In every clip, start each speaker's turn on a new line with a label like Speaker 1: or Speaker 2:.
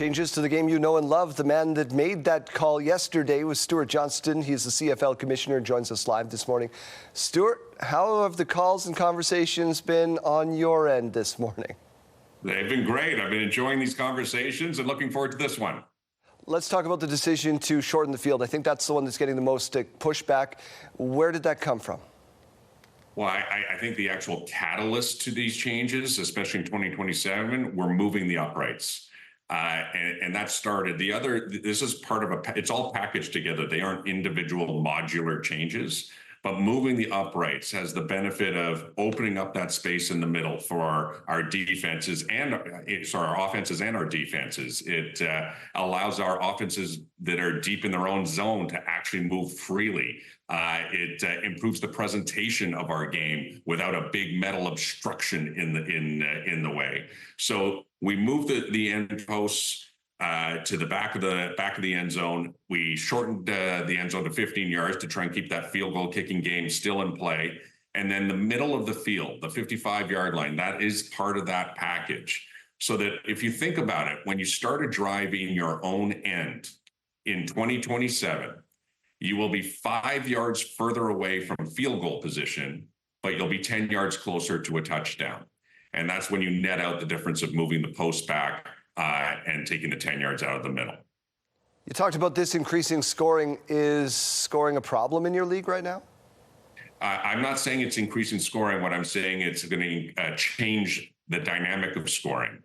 Speaker 1: Changes to the game you know and love. The man that made that call yesterday was Stewart Johnston. He's the CFL Commissioner and joins us live this morning. Stewart, how have the calls and conversations been on your end this morning?
Speaker 2: They've been great. I've been enjoying these conversations and looking forward to this one.
Speaker 1: Let's talk about the decision to shorten the field. I think that's the one that's getting the most pushback. Where did that come from?
Speaker 2: Well, I think the actual catalyst to these changes, especially in 2027, we're moving the uprights. And that started. This is part of it's all packaged together. They aren't individual modular changes, but moving the uprights has the benefit of opening up that space in the middle for our defenses and our offenses and our defenses. It allows our offenses that are deep in their own zone to actually move freely. It improves the presentation of our game without a big metal obstruction in the way. So we moved the end posts to the back of the end zone. We shortened the end zone to 15 yards to try and keep that field goal kicking game still in play. And then the middle of the field, the 55-yard line, that is part of that package. So that if you think about it, when you start a drive in your own end in 2027, you will be 5 yards further away from field goal position, but you'll be 10 yards closer to a touchdown. And that's when you net out the difference of moving the post back and taking the 10 yards out of the middle.
Speaker 1: You talked about this increasing scoring. Is scoring a problem in your league right now?
Speaker 2: I'm not saying it's increasing scoring. What I'm saying it's going to change the dynamic of scoring.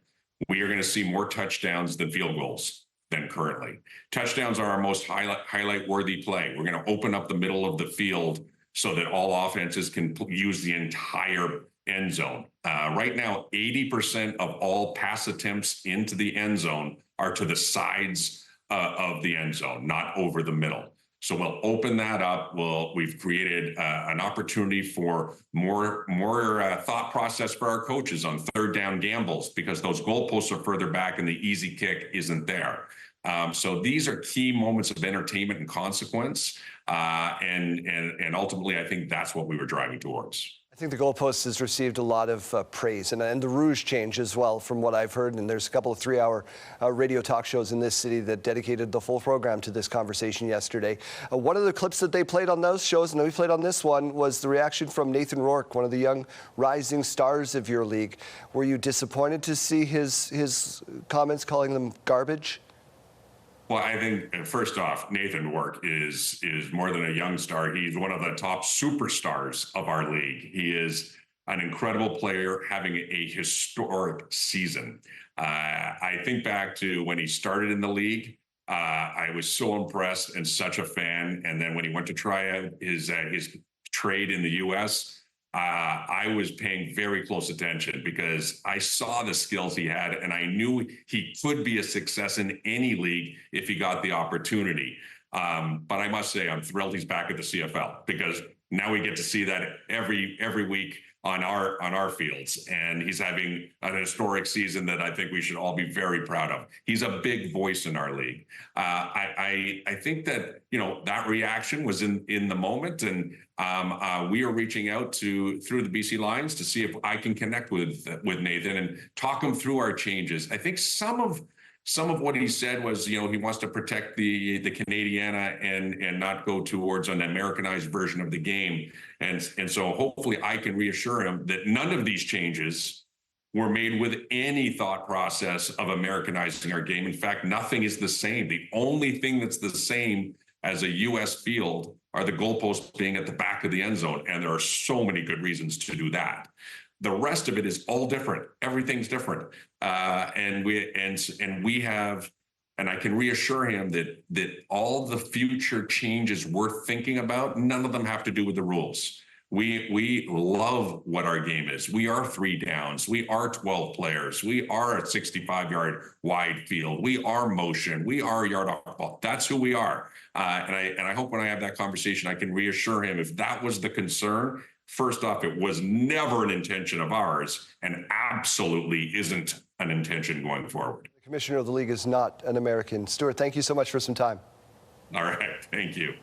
Speaker 2: We are going to see more touchdowns than field goals than currently. Touchdowns are our most highlight-worthy play. We're going to open up the middle of the field so that all offenses can use the entire end zone. Right now, 80% of all pass attempts into the end zone are to the sides of the end zone, not over the middle. So we'll open that up. We've created an opportunity for more thought process for our coaches on third down gambles because those goalposts are further back and the easy kick isn't there. So these are key moments of entertainment and consequence. And ultimately, I think that's what we were driving towards.
Speaker 1: I think the goalpost has received a lot of praise, and the Rouge change as well, from what I've heard. And there's a couple of 3-hour radio talk shows in this city that dedicated the full program to this conversation yesterday. One of the clips that they played on those shows, and we played on this one, was the reaction from Nathan Rourke, one of the young rising stars of your league. Were you disappointed to see his comments calling them garbage?
Speaker 2: Well, I think, first off, Nathan Rourke is more than a young star. He's one of the top superstars of our league. He is an incredible player having a historic season. I think back to when he started in the league. I was so impressed and such a fan. And then when he went to try out his trade in the U.S., I was paying very close attention because I saw the skills he had and I knew he could be a success in any league if he got the opportunity. But I must say, I'm thrilled he's back at the CFL because now we get to see that every week on our fields, and he's having an historic season that I think we should all be very proud of. He's a big voice in our league. I think that that reaction was in the moment, and we are reaching out through the BC Lions to see if I can connect with Nathan and talk him through our changes. I think some of what he said was, he wants to protect the Canadiana and not go towards an Americanized version of the game. And so hopefully I can reassure him that none of these changes were made with any thought process of Americanizing our game. In fact, nothing is the same. The only thing that's the same as a U.S. field are the goalposts being at the back of the end zone. And there are so many good reasons to do that. The rest of it is all different. Everything's different. And we have, and I can reassure him that all the future changes we're thinking about, none of them have to do with the rules. We love what our game is. We are 3 downs. We are 12 players. We are a 65-yard wide field. We are motion. We are yard off ball. That's who we are. And I hope when I have that conversation, I can reassure him if that was the concern. First off, it was never an intention of ours and absolutely isn't an intention going forward.
Speaker 1: The commissioner of the league is not an American. Stewart, thank you so much for some time.
Speaker 2: All right. Thank you.